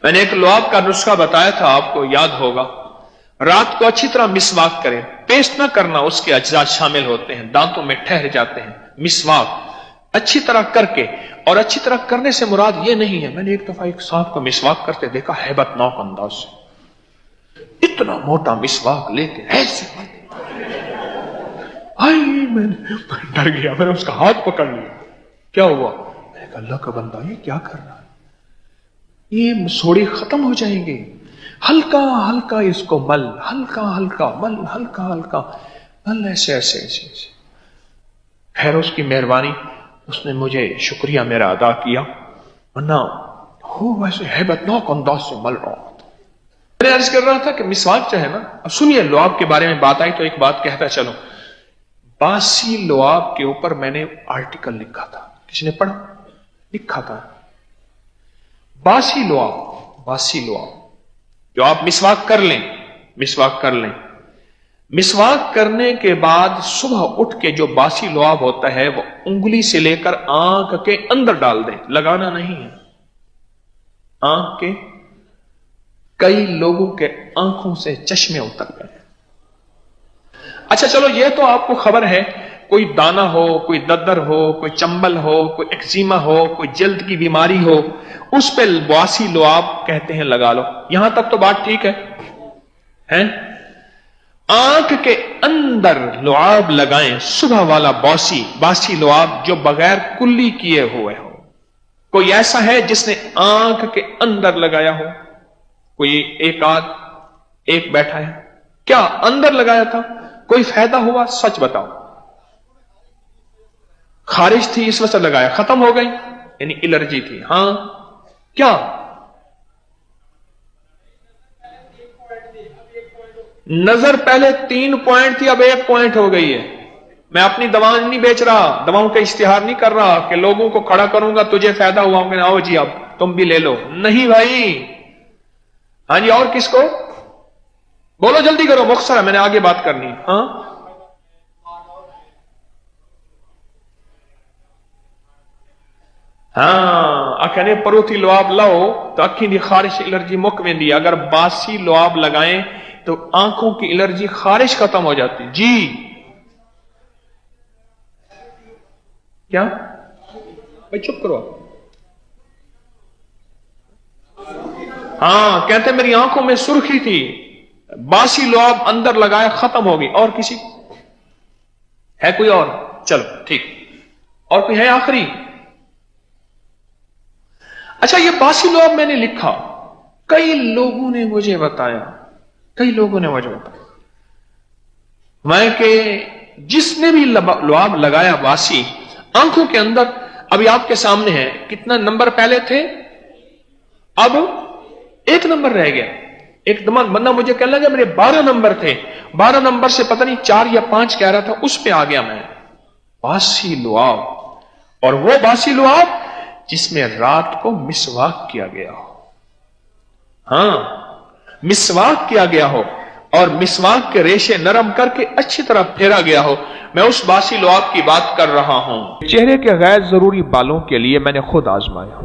میں نے ایک لعاب کا نسخہ بتایا تھا، آپ کو یاد ہوگا. رات کو اچھی طرح مسواک کریں، پیسٹ نہ کرنا، اس کے اجزاء شامل ہوتے ہیں، دانتوں میں ٹھہر جاتے ہیں. مسواک اچھی طرح کر کے، اور اچھی طرح کرنے سے مراد یہ نہیں ہے. میں نے ایک دفعہ ایک صاحب کو مسواک کرتے دیکھا ہیبت ناک انداز سے، اتنا موٹا مسواک لے کے ایسے میں ڈر گیا، میں نے اس کا ہاتھ پکڑ لیا. کیا ہوا؟ میں نے کہا اللہ کا بندہ یہ کیا کر رہا ہے؟ یہ مسوڑی ختم ہو جائیں گے، ہلکا ہلکا اس کو مل، ہلکا ہلکا مل، ہلکا ہلکا مل، ایسے ایسے ایسے ایسے. خیر اس کی مہربانی، اس نے مجھے شکریہ میرا ادا کیا، ورنہ ہو ویسے ہیبت ناک انداز سے مل رہا تھا. میں عرض کر رہا تھا کہ مسواک جو ہے نا، اب سنیے لعاب کے بارے میں بات آئی تو ایک بات کہتا چلو. باسی لعاب کے اوپر میں نے آرٹیکل لکھا تھا، کسی نے پڑھا؟ لکھا تھا باسی لعاب جو آپ مسواک کر لیں، مسواک کرنے کے بعد صبح اٹھ کے جو باسی لعاب ہوتا ہے وہ انگلی سے لے کر آنکھ کے اندر ڈال دیں، لگانا نہیں ہے. آنکھ کے، کئی لوگوں کے آنکھوں سے چشمے اتر گئے. اچھا چلو یہ تو آپ کو خبر ہے، کوئی دانہ ہو، کوئی ددر ہو، کوئی چمبل ہو، کوئی ایکزیما ہو، کوئی جلد کی بیماری ہو، اس پہ باسی لعاب کہتے ہیں لگا لو. یہاں تک تو بات ٹھیک ہے. آنکھ کے اندر لعاب لگائیں، صبح والا باسی لعاب جو بغیر کلی کیے ہوئے ہو. کوئی ایسا ہے جس نے آنکھ کے اندر لگایا ہو؟ کوئی ایک بیٹھا ہے، کیا اندر لگایا تھا؟ کوئی فائدہ ہوا؟ سچ بتاؤ. خارش تھی اس وجہ سے لگایا، ختم ہو گئی، یعنی الرجی تھی. ہاں کیا نظر پہلے 3 پوائنٹ تھی، اب 1 پوائنٹ ہو گئی ہے. میں اپنی دوا نہیں بیچ رہا، دواؤں کا اشتہار نہیں کر رہا کہ لوگوں کو کھڑا کروں گا تجھے فائدہ ہوا ہوں گے، آؤ جی اب تم بھی لے لو. نہیں بھائی. ہاں جی، اور کس کو؟ بولو جلدی کرو، مختصر ہے، میں نے آگے بات کرنی. اکھنے پروتھی لعاب لاؤ تو اکھی دی خارش الرجی مک ویندی. اگر باسی لعاب لگائیں تو آنکھوں کی الرجی خارش ختم ہو جاتی. جی کیا بھائی چپ کرو. ہاں کہتے میری آنکھوں میں سرخی تھی، باسی لعاب اندر لگائے ختم ہو گئی. اور کسی ہے؟ کوئی اور؟ چلو ٹھیک، اور کوئی ہے آخری؟ اچھا یہ باسی لعاب میں نے لکھا، کئی لوگوں نے مجھے بتایا میں کہ جس نے بھی لعاب لگایا باسی آنکھوں کے اندر، ابھی آپ کے سامنے ہے کتنا نمبر پہلے تھے، اب 1 نمبر رہ گیا. ایک بندہ مجھے کہنے لگا میرے 12 نمبر تھے، 12 نمبر سے پتہ نہیں 4 یا 5 کہہ رہا تھا، اس پہ آ گیا میں. باسی لعاب، اور وہ باسی لعاب جس میں رات کو مسواک کیا گیا ہو. ہاں مسواک کیا گیا ہو اور مسواک کے ریشے نرم کر کے اچھی طرح پھیرا گیا ہو. میں اس باسی لعاب کی بات کر رہا ہوں. چہرے کے غیر ضروری بالوں کے لیے میں نے خود آزمایا.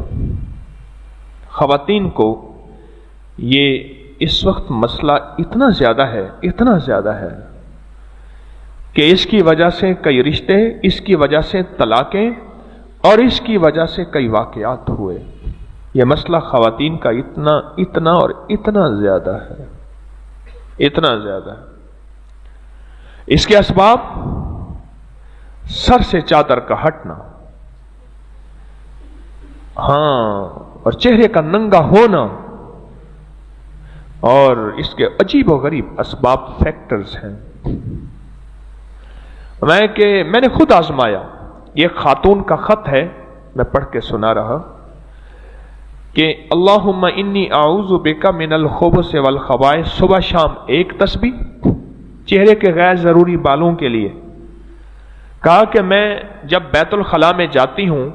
خواتین کو یہ اس وقت مسئلہ اتنا زیادہ ہے کہ اس کی وجہ سے کئی رشتے، اس کی وجہ سے طلاقیں، اور اس کی وجہ سے کئی واقعات ہوئے. یہ مسئلہ خواتین کا اتنا زیادہ ہے. اس کے اسباب: سر سے چادر کا ہٹنا، اور چہرے کا ننگا ہونا، اور اس کے عجیب و غریب اسباب فیکٹرز ہیں. میں نے خود آزمایا. یہ خاتون کا خط ہے، میں پڑھ کے سنا رہا کہ اللہم انی اعوذ بک من الخبث والخبائث. صبح شام 1 تسبیح چہرے کے غیر ضروری بالوں کے لیے. کہا کہ میں جب بیت الخلاء میں جاتی ہوں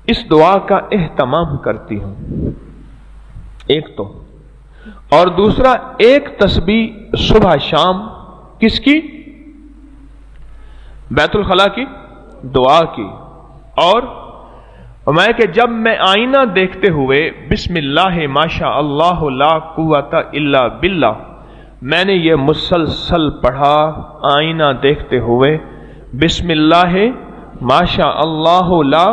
اس دعا کا اہتمام کرتی ہوں. ایک تو، اور دوسرا 1 تسبیح صبح شام کس کی؟ بیت الخلاء کی دعا کی. میں کہ جب میں آئینہ دیکھتے ہوئے بسم اللہ ماشاء اللہ لا قوت الا باللہ، میں نے یہ مسلسل پڑھا آئینہ دیکھتے ہوئے بسم اللہ ماشاء اللہ لا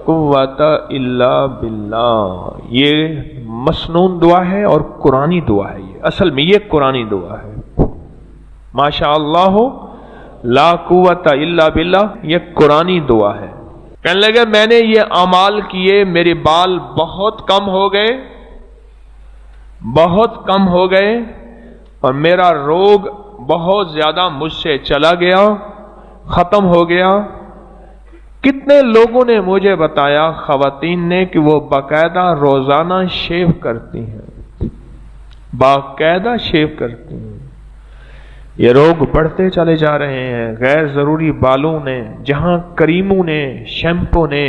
قوت الا باللہ، یہ مسنون دعا ہے اور قرآنی دعا ہے، یہ اصل میں یہ قرآنی دعا ہے۔ ماشاء اللہ لا قوت الا باللہ یہ قرآنی دعا ہے۔ کہنے لگے میں نے یہ اعمال کیے، میرے بال بہت کم ہو گئے، بہت کم ہو گئے، اور میرا روگ بہت زیادہ مجھ سے چلا گیا، ختم ہو گیا۔ کتنے لوگوں نے مجھے بتایا، خواتین نے، کہ وہ باقاعدہ روزانہ شیو کرتی ہیں، باقاعدہ شیو کرتی ہیں۔ یہ روگ بڑھتے چلے جا رہے ہیں، غیر ضروری بالوں نے، جہاں کریموں نے، شیمپو نے،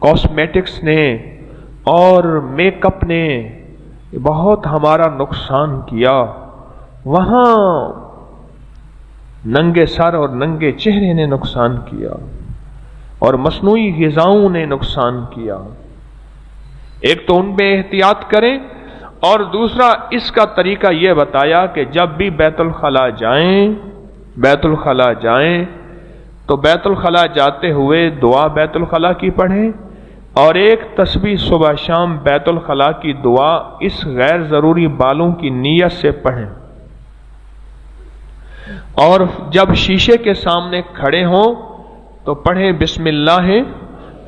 کاسمیٹکس نے اور میک اپ نے بہت ہمارا نقصان کیا، وہاں ننگے سر اور ننگے چہرے نے نقصان کیا، اور مصنوعی غذاؤں نے نقصان کیا۔ ایک تو ان پہ احتیاط کریں، اور دوسرا اس کا طریقہ یہ بتایا کہ جب بھی بیت الخلاء جائیں تو بیت الخلاء جاتے ہوئے دعا بیت الخلاء کی پڑھیں، اور ایک تسبیح صبح شام بیت الخلاء کی دعا اس غیر ضروری بالوں کی نیت سے پڑھیں، اور جب شیشے کے سامنے کھڑے ہوں تو پڑھیں بسم اللہ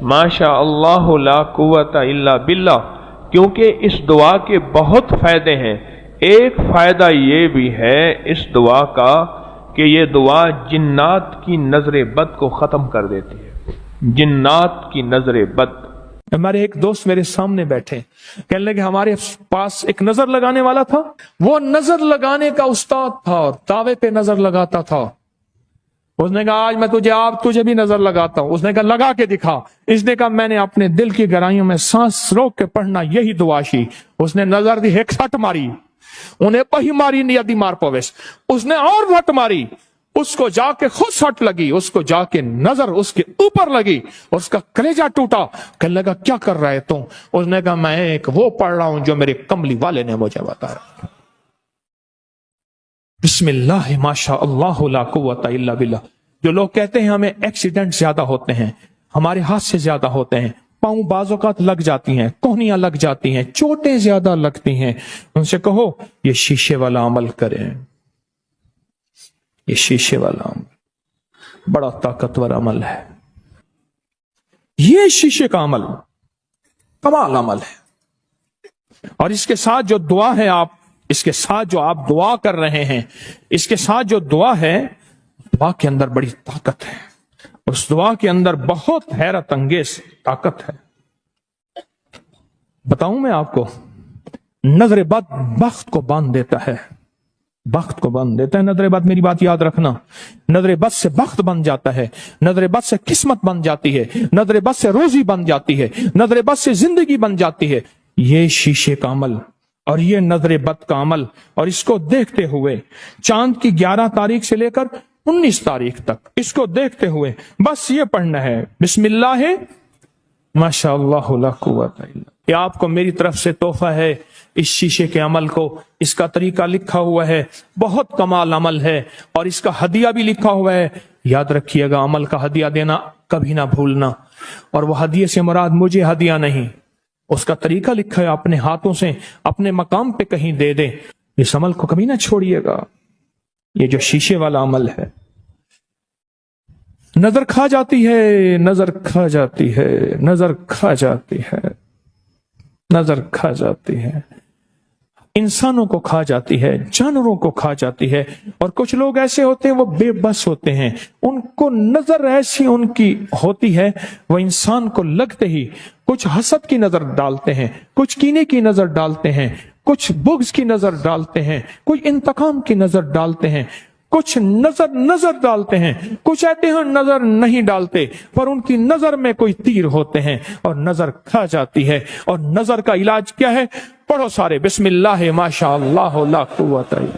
ماشاء اللہ لا قوت الا باللہ، کیونکہ اس دعا کے بہت فائدے ہیں۔ ایک فائدہ یہ بھی ہے اس دعا کا کہ یہ دعا جنات کی نظر بد کو ختم کر دیتی ہے، جنات کی نظر بد۔ ہمارے ایک دوست میرے سامنے بیٹھے، کہنے لگے ہمارے پاس ایک نظر لگانے والا تھا، وہ نظر لگانے کا استاد تھا اور دعوے پہ نظر لگاتا تھا۔ اس نے کہا آج میں تجھے بھی نظر لگاتا ہوں۔ اس نے کہا لگا کے دکھا۔ اس نے کہا میں نے اپنے دل کی گہرائیوں میں سانس روک کے پڑھنا یہی دعا شی۔ اس نے نظر دی ایک سٹ ماری، انہیں پہی ماری نہیں ادی مار پویس، اس نے اور وٹ ماری، اس کو جا کے خود سٹ لگی، اس کو جا کے نظر اس کے اوپر لگی، اس کا کلیجہ ٹوٹا۔ کہنے لگا کیا کر رہا ہے تم؟ اس نے کہا میں ایک وہ پڑھ رہا ہوں جو میرے کملی والے نے مجھے بتایا، بسم اللہ ماشاء اللہ لا قوت الا باللہ۔ جو لوگ کہتے ہیں ہمیں ایکسیڈنٹ زیادہ ہوتے ہیں، ہمارے ہاتھ سے زیادہ ہوتے ہیں، پاؤں بعض اوقات لگ جاتی ہیں، کوہنیاں لگ جاتی ہیں، چوٹیں زیادہ لگتی ہیں، ان سے کہو یہ شیشے والا عمل کریں، یہ شیشے والا عمل بڑا طاقتور عمل ہے، یہ شیشے کا عمل کمال عمل ہے۔ اور اس کے ساتھ جو دعا ہے، اس کے ساتھ جو آپ دعا کر رہے ہیں، اس کے ساتھ جو دعا ہے، دعا کے اندر بڑی طاقت ہے، اس دعا کے اندر بہت حیرت انگیز طاقت ہے۔ بتاؤں میں آپ کو، نظر بد بخت کو باندھ دیتا ہے، بخت کو باندھ دیتا ہے نظر بد۔ میری بات یاد رکھنا، نظر بد سے بخت بن جاتا ہے، نظر بد سے قسمت بن جاتی ہے، نظر بد سے روزی بن جاتی ہے، نظر بد سے زندگی بن جاتی ہے۔ یہ شیشے کا عمل اور یہ نظر بد کا عمل، اور اس کو دیکھتے ہوئے چاند کی 11 تاریخ سے لے کر 19 تاریخ تک اس کو دیکھتے ہوئے بس یہ پڑھنا ہے بسم اللہ ماشاء اللہ لا قوت الا۔ یہ آپ کو میری طرف سے تحفہ ہے، اس شیشے کے عمل کو، اس کا طریقہ لکھا ہوا ہے، بہت کمال عمل ہے، اور اس کا ہدیہ بھی لکھا ہوا ہے۔ یاد رکھیے گا، عمل کا ہدیہ دینا کبھی نہ بھولنا، اور وہ ہدیے سے مراد مجھے ہدیہ نہیں، اس کا طریقہ لکھا ہے، اپنے ہاتھوں سے اپنے مقام پہ کہیں دے دیں۔ اس عمل کو کبھی نہ چھوڑیے گا، یہ جو شیشے والا عمل ہے۔ نظر کھا جاتی ہے، نظر کھا جاتی ہے، نظر کھا جاتی ہے، نظر کھا جاتی ہے، انسانوں کو کھا جاتی ہے، جانوروں کو کھا جاتی ہے، اور کچھ لوگ ایسے ہوتے ہیں وہ بے بس ہوتے ہیں، ان کو نظر ایسی ان کی ہوتی ہے، وہ انسان کو لگتے ہی کچھ حسد کی نظر ڈالتے ہیں، کچھ کینے کی نظر ڈالتے ہیں، کچھ بغض کی نظر ڈالتے ہیں، کچھ انتقام کی نظر ڈالتے ہیں، کچھ نظر ڈالتے ہیں، کچھ کہتے ہیں نظر نہیں ڈالتے، پر ان کی نظر میں کوئی تیر ہوتے ہیں اور نظر کھا جاتی ہے۔ اور نظر کا علاج کیا ہے؟ پڑھو سارے بسم اللہ ماشاء اللہ لا قوت الا۔